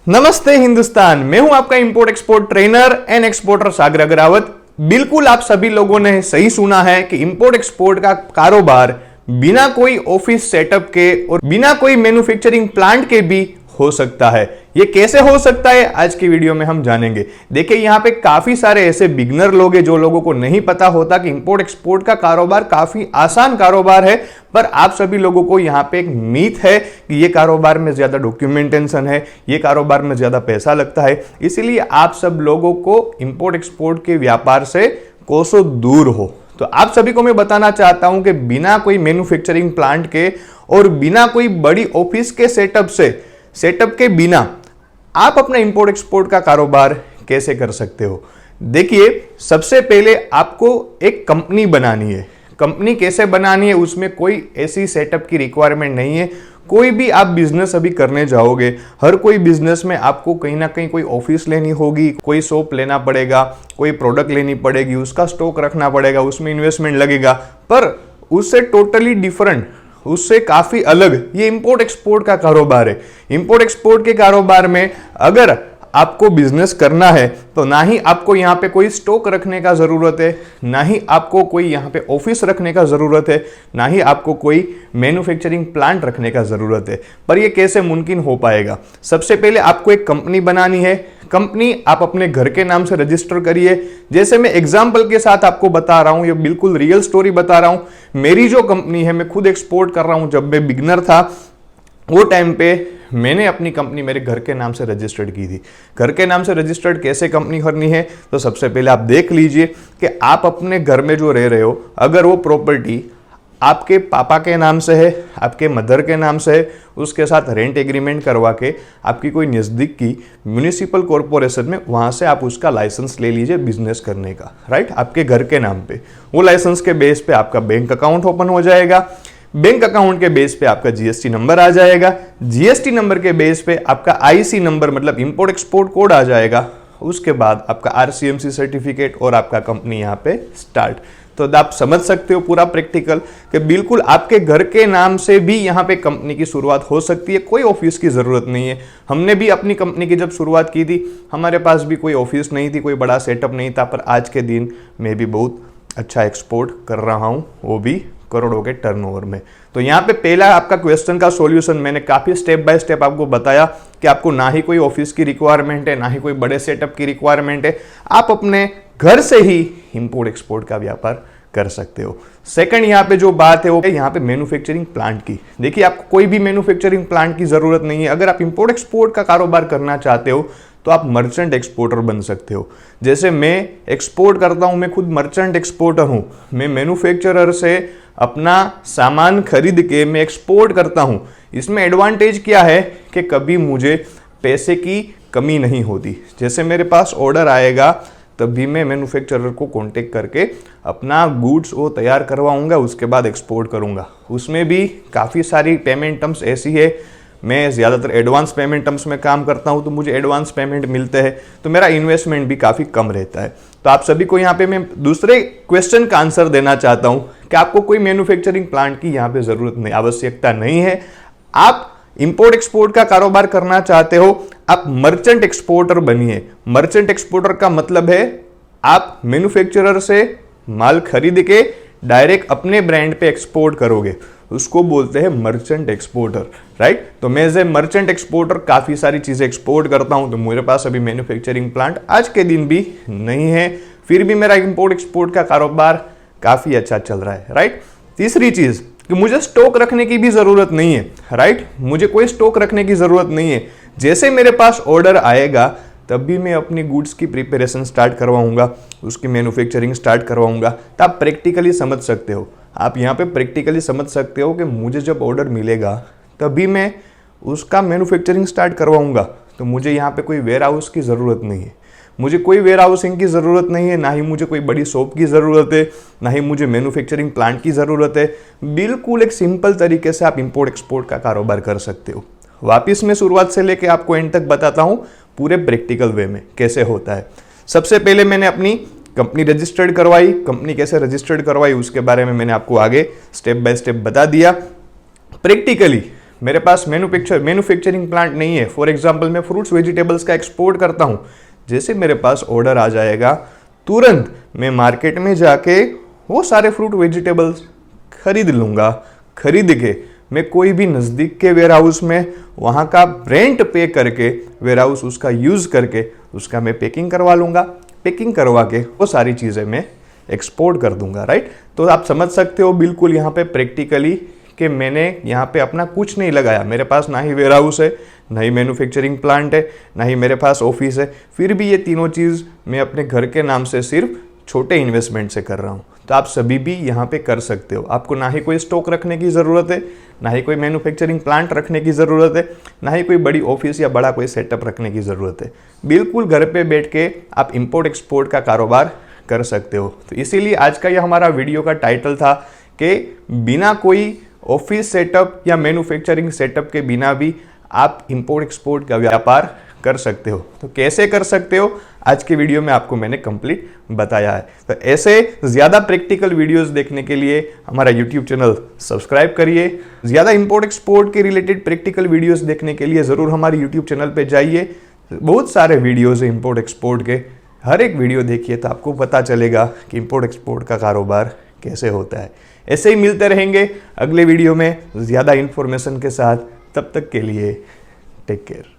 नमस्ते हिंदुस्तान, मैं हूं आपका import export trainer and exporter Sagar Agrawat. बिल्कुल आप सभी लोगों ने सही सुना है कि इंपोर्ट एक्सपोर्ट का कारोबार बिना कोई ऑफिस सेटअप के और बिना कोई मैन्युफैक्चरिंग प्लांट के भी हो सकता है। ये कैसे हो सकता है आज की वीडियो में हम जानेंगे। देखिए यहाँ पे काफी सारे ऐसे बिगनर लोग हैं जो लोगों को नहीं पता होता कि इंपोर्ट एक्सपोर्ट का कारोबार काफी आसान कारोबार है, पर आप सभी लोगों को यहाँ पे एक मीथ है कि ये कारोबार में ज्यादा डॉक्यूमेंटेशन है, ये कारोबार में ज्यादा पैसा लगता है, इसीलिए आप सब लोगों को इंपोर्ट एक्सपोर्ट के व्यापार से कोसों दूर हो। तो आप सभी को मैं बताना चाहता हूं कि बिना कोई मैन्युफैक्चरिंग प्लांट के और बिना कोई बड़ी ऑफिस के सेटअप के बिना आप अपना इंपोर्ट एक्सपोर्ट का कारोबार कैसे कर सकते हो। देखिए, सबसे पहले आपको एक कंपनी बनानी है। कंपनी कैसे बनानी है, उसमें कोई ऐसी सेटअप की रिक्वायरमेंट नहीं है। कोई भी आप बिजनेस अभी करने जाओगे, हर कोई बिजनेस में आपको कहीं ना कहीं कोई ऑफिस लेनी होगी, कोई शॉप लेना पड़ेगा, कोई प्रोडक्ट लेनी पड़ेगी, उसका स्टॉक रखना पड़ेगा, उसमें इन्वेस्टमेंट लगेगा। पर उससे टोटली डिफरेंट, उससे काफी अलग ये इंपोर्ट एक्सपोर्ट का कारोबार है। इंपोर्ट एक्सपोर्ट के कारोबार में अगर आपको बिजनेस करना है तो ना ही आपको यहाँ पे कोई स्टॉक रखने का जरूरत है, ना ही आपको कोई यहाँ पे ऑफिस रखने का जरूरत है, ना ही आपको कोई मैन्युफैक्चरिंग प्लांट रखने का जरूरत है। पर ये कैसे मुमकिन हो पाएगा? सबसे पहले आपको एक कंपनी बनानी है। कंपनी आप अपने घर के नाम से रजिस्टर करिए। जैसे मैं एग्जाम्पल के साथ आपको बता रहा हूं, ये बिल्कुल रियल स्टोरी बता रहा हूं। मेरी जो कंपनी है, मैं खुद एक्सपोर्ट कर रहा हूं। जब मैं बिगनर था वो टाइम पे मैंने अपनी कंपनी मेरे घर के नाम से रजिस्टर्ड की थी। घर के नाम से रजिस्टर्ड कैसे कंपनी करनी है, तो सबसे पहले आप देख लीजिए कि आप अपने घर में जो रह रहे हो, अगर वो प्रॉपर्टी आपके पापा के नाम से है, आपके मदर के नाम से है, उसके साथ रेंट एग्रीमेंट करवा के आपकी कोई नज़दीक की म्यूनिसिपल कॉरपोरेशन में वहाँ से आप उसका लाइसेंस ले लीजिए बिजनेस करने का, राइट, आपके घर के नाम पे। वो लाइसेंस के बेस पे आपका बैंक अकाउंट ओपन हो जाएगा। बैंक अकाउंट के बेस पे आपका जीएसटी नंबर आ जाएगा। जीएसटी नंबर के बेस पे आपका आईसी नंबर मतलब इंपोर्ट एक्सपोर्ट कोड आ जाएगा। उसके बाद आपका आरसीएमसी सर्टिफिकेट और आपका कंपनी यहाँ पे स्टार्ट। तो आप समझ सकते हो पूरा प्रैक्टिकल कि बिल्कुल आपके घर के नाम से भी यहाँ पे कंपनी की शुरुआत हो सकती है। कोई ऑफिस की जरूरत नहीं है। हमने भी अपनी कंपनी की जब शुरुआत की थी, हमारे पास भी कोई ऑफिस नहीं थी, कोई बड़ा सेटअप नहीं था, पर आज के दिन मैं भी बहुत अच्छा एक्सपोर्ट कर रहा हूँ, वो भी करोड़ों के टर्नओवर में। तो यहाँ पे पहला आपका क्वेश्चन का सॉल्यूशन मैंने काफी स्टेप बाय स्टेप आपको बताया कि आपको ना ही कोई ऑफिस की रिक्वायरमेंट है, ना ही कोई बड़े सेटअप की रिक्वायरमेंट है। आप अपने घर से ही इंपोर्ट एक्सपोर्ट का व्यापार कर सकते हो। सेकंड यहाँ पे जो बात है वो यहाँ पे मैन्युफैक्चरिंग प्लांट की। देखिए, आपको कोई भी मैन्युफैक्चरिंग प्लांट की जरूरत नहीं है। अगर आप इंपोर्ट एक्सपोर्ट का कारोबार करना चाहते हो तो आप मर्चेंट एक्सपोर्टर बन सकते हो। जैसे मैं एक्सपोर्ट करता हूं, मैं खुद मर्चेंट एक्सपोर्टर हूं। मैं मैन्युफैक्चरर से अपना सामान खरीद के मैं एक्सपोर्ट करता हूं। इसमें एडवांटेज क्या है कि कभी मुझे पैसे की कमी नहीं होती। जैसे मेरे पास ऑर्डर आएगा तभी मैं मैन्युफैक्चरर को कांटेक्ट करके अपना गुड्स वो तैयार करवाऊंगा, उसके बाद एक्सपोर्ट करूंगा। उसमें भी काफ़ी सारी पेमेंट टर्म्स ऐसी है, मैं ज़्यादातर एडवांस पेमेंट टर्म्स में काम करता हूं, तो मुझे एडवांस पेमेंट मिलते हैं, तो मेरा इन्वेस्टमेंट भी काफ़ी कम रहता है। तो आप सभी को यहाँ पे मैं दूसरे क्वेश्चन का आंसर देना चाहता हूं कि आपको कोई मैन्युफैक्चरिंग प्लांट की यहाँ पे ज़रूरत नहीं, आवश्यकता नहीं है। आप इंपोर्ट एक्सपोर्ट का कारोबार करना चाहते हो, आप मर्चेंट एक्सपोर्टर बनिए। मर्चेंट एक्सपोर्टर का मतलब है आप मैन्युफैक्चरर से माल खरीद के डायरेक्ट अपने ब्रांड पे एक्सपोर्ट करोगे, उसको बोलते हैं मर्चेंट एक्सपोर्टर, राइट। तो मैं एज ए मर्चेंट एक्सपोर्टर काफी सारी चीजें एक्सपोर्ट करता हूं। तो मेरे पास अभी मैन्युफैक्चरिंग प्लांट आज के दिन भी नहीं है, फिर भी मेरा इंपोर्ट एक्सपोर्ट का कारोबार काफी अच्छा चल रहा है, राइट। तीसरी चीज कि मुझे स्टॉक रखने की भी जरूरत नहीं है, राइट। मुझे कोई स्टॉक रखने की जरूरत नहीं है। जैसे मेरे पास ऑर्डर आएगा तब भी मैं अपनी गुड्स की प्रिपरेशन स्टार्ट करवाऊंगा, उसकी मैन्युफैक्चरिंग स्टार्ट करवाऊंगा। तो आप प्रैक्टिकली समझ सकते हो, आप यहाँ पे प्रैक्टिकली समझ सकते हो कि मुझे जब ऑर्डर मिलेगा तभी मैं उसका मैन्युफैक्चरिंग स्टार्ट करवाऊंगा। तो मुझे यहाँ पे कोई वेयर हाउस की ज़रूरत नहीं है, मुझे कोई वेयर हाउसिंग की ज़रूरत नहीं है, ना ही मुझे कोई बड़ी शॉप की ज़रूरत है, ना ही मुझे मैन्युफैक्चरिंग प्लांट की ज़रूरत है। बिल्कुल एक सिंपल तरीके से आप इंपोर्ट एक्सपोर्ट का कारोबार कर सकते हो। वापिस मैं शुरुआत से लेके आपको एंड तक बताता हूँ पूरे प्रैक्टिकल वे में कैसे होता है। सबसे पहले मैंने अपनी कंपनी रजिस्टर्ड करवाई। कंपनी कैसे रजिस्टर्ड करवाई उसके बारे में मैंने आपको आगे स्टेप बाय स्टेप बता दिया। प्रैक्टिकली मेरे पास मैन्युफैक्चरिंग प्लांट नहीं है, फॉर एग्जांपल मैं फ्रूट्स वेजिटेबल्स का एक्सपोर्ट करता हूँ, जैसे मेरे पास ऑर्डर आ जाएगा तुरंत मैं मार्केट में जाके वो सारे फ्रूट वेजिटेबल्स खरीद लूँगा। खरीद के मैं कोई भी नज़दीक के वेयर हाउस में वहाँ का रेंट पे करके वेयर हाउस उसका यूज़ करके उसका मैं पैकिंग करवा लूँगा। पैकिंग करवा के वो सारी चीज़ें मैं एक्सपोर्ट कर दूंगा, राइट। तो आप समझ सकते हो बिल्कुल यहाँ पे प्रैक्टिकली कि मैंने यहाँ पे अपना कुछ नहीं लगाया। मेरे पास ना ही वेयर हाउस है, ना ही मैन्युफैक्चरिंग प्लांट है, ना ही मेरे पास ऑफिस है, फिर भी ये तीनों चीज़ मैं अपने घर के नाम से सिर्फ छोटे इन्वेस्टमेंट से कर रहा हूँ। तो आप सभी भी यहाँ पे कर सकते हो। आपको ना ही कोई स्टॉक रखने की ज़रूरत है, ना ही कोई मैन्युफैक्चरिंग प्लांट रखने की ज़रूरत है, ना ही कोई बड़ी ऑफिस या बड़ा कोई सेटअप रखने की ज़रूरत है। बिल्कुल घर पे बैठ के आप इंपोर्ट एक्सपोर्ट का कारोबार कर सकते हो। तो इसीलिए आज का यह हमारा वीडियो का टाइटल था कि बिना कोई ऑफिस सेटअप या मैन्युफैक्चरिंग सेटअप के बिना भी आप इंपोर्ट एक्सपोर्ट का व्यापार कर सकते हो। तो कैसे कर सकते हो आज के वीडियो में आपको मैंने कंप्लीट बताया है। तो ऐसे ज़्यादा प्रैक्टिकल वीडियोस देखने के लिए हमारा यूट्यूब चैनल सब्सक्राइब करिए। ज़्यादा इंपोर्ट एक्सपोर्ट के रिलेटेड प्रैक्टिकल वीडियोस देखने के लिए ज़रूर हमारे यूट्यूब चैनल पे जाइए। बहुत सारे वीडियोज़ हैं इंपोर्ट एक्सपोर्ट के, हर एक वीडियो देखिए तो आपको पता चलेगा कि इंपोर्ट एक्सपोर्ट का कारोबार कैसे होता है। ऐसे ही मिलते रहेंगे अगले वीडियो में ज़्यादा इन्फॉर्मेशन के साथ। तब तक के लिए टेक केयर।